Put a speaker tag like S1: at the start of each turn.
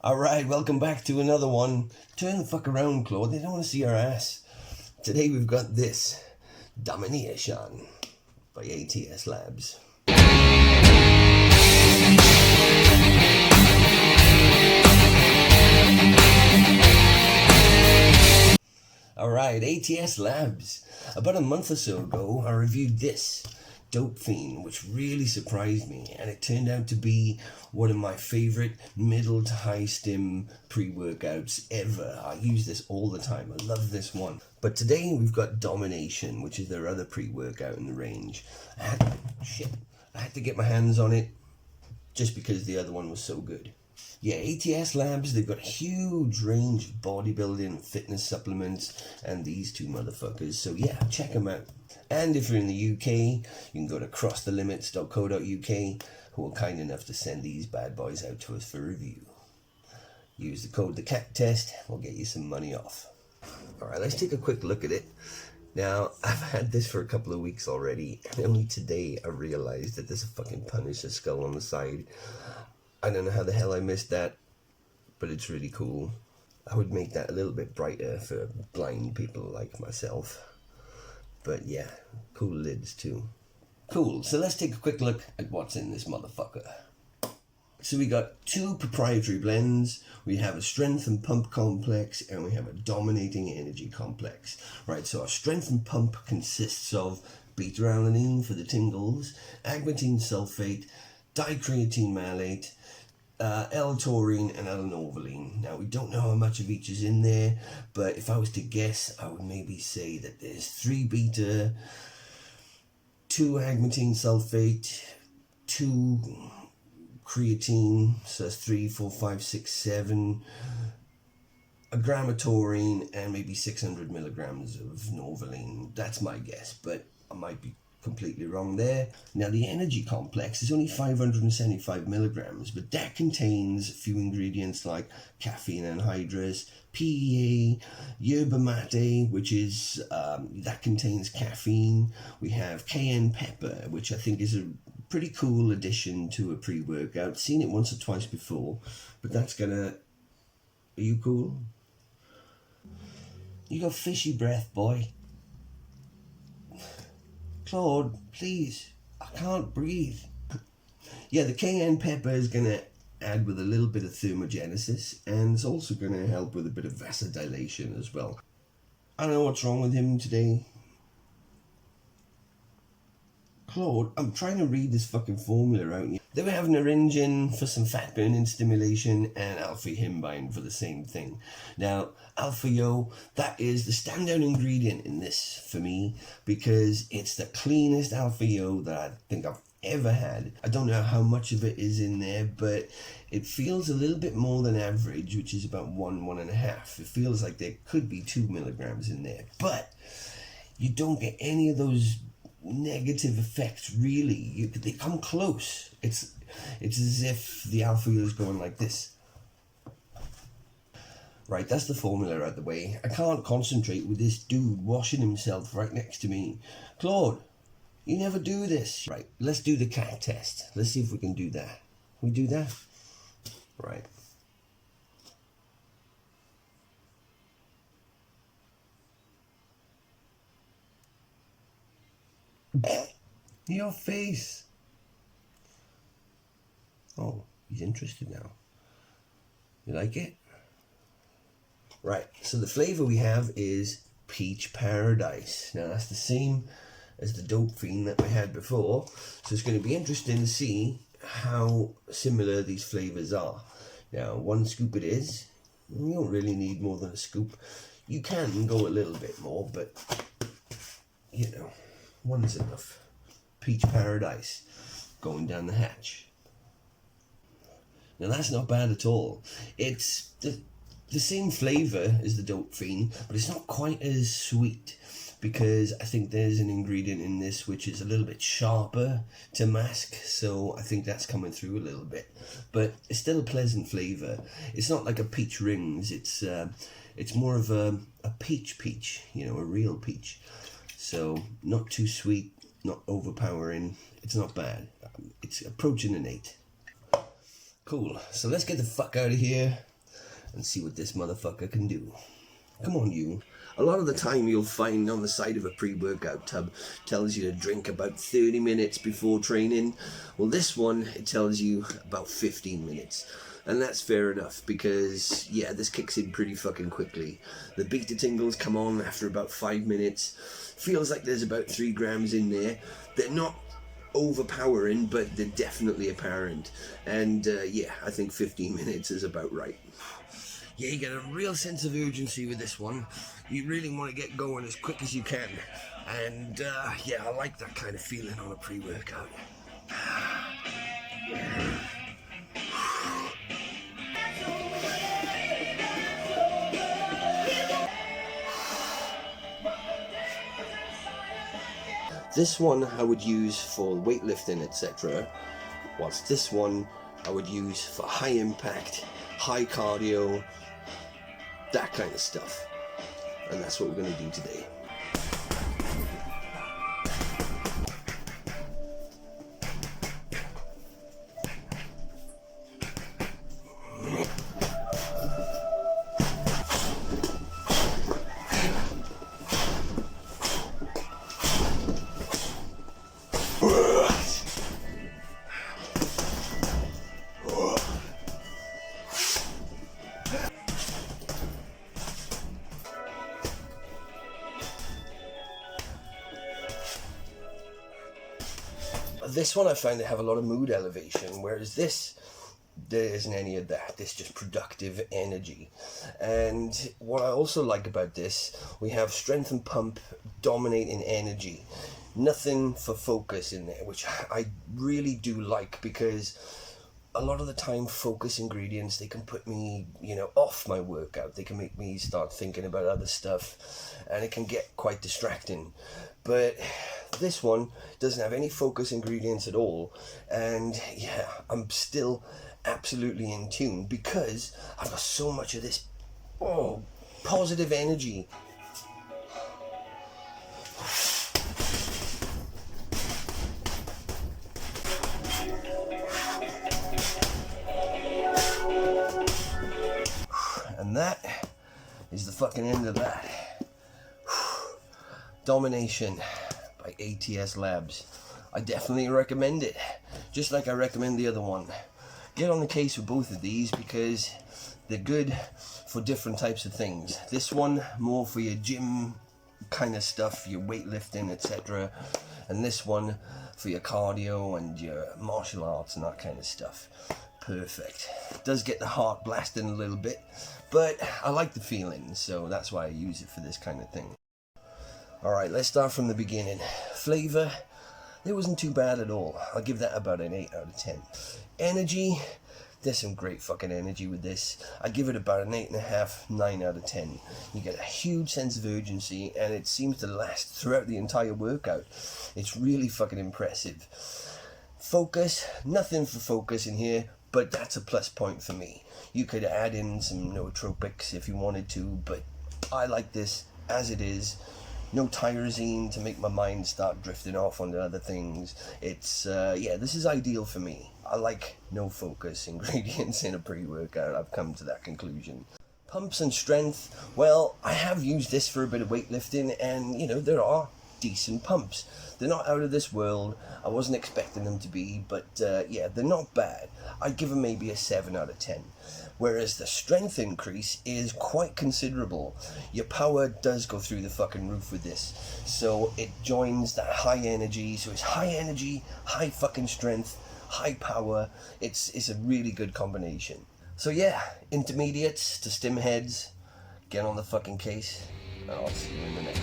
S1: Alright, welcome back to another one. Turn the fuck around, Claude. They don't want to see our ass. Today we've got this. Domination by ATS Labs. Alright, ATS Labs. About a month or so ago, I reviewed this. Dope Fiend, which really surprised me, and it turned out to be one of my favorite middle to high stim pre-workouts ever. I use this all the time. I love this one. But today we've got Domination, which is their other pre-workout in the range. I had to get my hands on it just because the other one was so good. Yeah, ATS Labs, they've got a huge range of bodybuilding and fitness supplements and these two motherfuckers. So yeah, check them out. And if you're in the UK, you can go to crossthelimits.co.uk, who are kind enough to send these bad boys out to us for review. Use the code THECATTEST, we'll get you some money off. Alright, let's take a quick look at it. Now, I've had this for a couple of weeks already, and only today I realized that there's a fucking Punisher skull on the side. I don't know how the hell I missed that, but it's really cool. I would make that a little bit brighter for blind people like myself. But yeah, cool lids too. Cool, so let's take a quick look at what's in this motherfucker. So we got two proprietary blends. We have a strength and pump complex, and we have a dominating energy complex. Right, so our strength and pump consists of beta-alanine for the tingles, agmatine sulfate, dicreatine malate, L-taurine and L-norvaline. Now we don't know how much of each is in there, but if I was to guess, I would maybe say that there's 3 beta, 2 agmatine sulfate, 2 creatine, so that's 3, 4, 5, 6, 7, a gram of taurine, and maybe 600 milligrams of norvaline. That's my guess, but I might be completely wrong there. Now the energy complex is only 575 milligrams, but that contains a few ingredients like caffeine anhydrous, PEA, yerba mate, which is that contains caffeine. We have cayenne pepper, which I think is a pretty cool addition to a pre-workout. Seen it once or twice before, but that's gonna... Are you cool? You got fishy breath, boy. Claude, please, I can't breathe. Yeah, the cayenne pepper is going to add with a little bit of thermogenesis, and it's also going to help with a bit of vasodilation as well. I don't know what's wrong with him today. Claude, I'm trying to read this fucking formula out. They were having naringin for some fat burning stimulation and alpha-himbine for the same thing. Now, alpha-yo, that is the standout ingredient in this for me because it's the cleanest alpha-yo that I think I've ever had. I don't know how much of it is in there, but it feels a little bit more than average, which is about 1.5. It feels like there could be 2 milligrams in there, but you don't get any of those negative effects really. They come close. It's as if the alpha is going like this. Right, that's the formula out the way. I can't concentrate with this dude washing himself right next to me. Claude, you never do this. Right, let's do the cat test. Let's see if we can do that. We do that? Right. Your face. Oh, he's interested now. You like it? Right, so the flavor we have is Peach Paradise. Now that's the same as the Dope Fiend that we had before, so it's going to be interesting to see how similar these flavors are. Now 1 scoop it is. You don't really need more than a scoop. You can go a little bit more, but you know, 1's enough. Peach Paradise going down the hatch. Now that's not bad at all. It's the same flavour as the Dope Fiend, but it's not quite as sweet because I think there's an ingredient in this which is a little bit sharper to mask, so I think that's coming through a little bit. But it's still a pleasant flavour. It's not like a peach rings. It's more of a peach, you know, a real peach. So not too sweet, not overpowering. It's not bad. It's approaching an 8. Cool. So let's get the fuck out of here. and see what this motherfucker can do. Come on, you. A lot of the time you'll find on the side of a pre-workout tub tells you to drink about 30 minutes before training. Well, this one, it tells you about 15 minutes. And that's fair enough because, yeah, this kicks in pretty fucking quickly. The beta tingles come on after about 5 minutes. Feels like there's about 3 grams in there. They're not overpowering, but they're definitely apparent. And yeah, I think 15 minutes is about right. Yeah, you get a real sense of urgency with this one. You really want to get going as quick as you can. And yeah, I like that kind of feeling on a pre-workout. This one I would use for weightlifting, etc. Whilst this one I would use for high impact, high cardio, that kind of stuff. And that's what we're going to do today. This one I find to have a lot of mood elevation, whereas this, there isn't any of that. This just productive energy. And what I also like about this, we have strength and pump dominating energy. Nothing for focus in there, which I really do like, because a lot of the time focus ingredients, they can put me, you know, off my workout. They can make me start thinking about other stuff, and it can get quite distracting. But this one doesn't have any focus ingredients at all, and yeah, I'm still absolutely in tune because I've got so much of this positive energy. And that is the fucking end of that. Domination by ATS Labs. I definitely recommend it, just like I recommend the other one. Get on the case with both of these because they're good for different types of things. This one more for your gym kind of stuff, your weightlifting, etc. And this one for your cardio and your martial arts and that kind of stuff. Perfect. It does get the heart blasting a little bit, but I like the feeling, so that's why I use it for this kind of thing. Alright, let's start from the beginning. Flavor, it wasn't too bad at all. I'll give that about an 8 out of 10. Energy, there's some great fucking energy with this. I give it about an 8.5, 9 out of 10. You get a huge sense of urgency, and it seems to last throughout the entire workout. It's really fucking impressive. Focus, nothing for focus in here, but that's a plus point for me. You could add in some nootropics if you wanted to, but I like this as it is. No tyrosine to make my mind start drifting off onto other things. It's, yeah, this is ideal for me. I like no focus ingredients in a pre-workout. I've come to that conclusion. Pumps and strength, well, I have used this for a bit of weightlifting, and, you know, there are decent pumps. They're not out of this world. I wasn't expecting them to be, but yeah, they're not bad. I'd give them maybe a 7 out of 10. Whereas the strength increase is quite considerable. Your power does go through the fucking roof with this. So it joins that high energy. So it's high energy, high fucking strength, high power. It's a really good combination. So yeah, intermediates to stim heads, get on the fucking case, and I'll see you in the next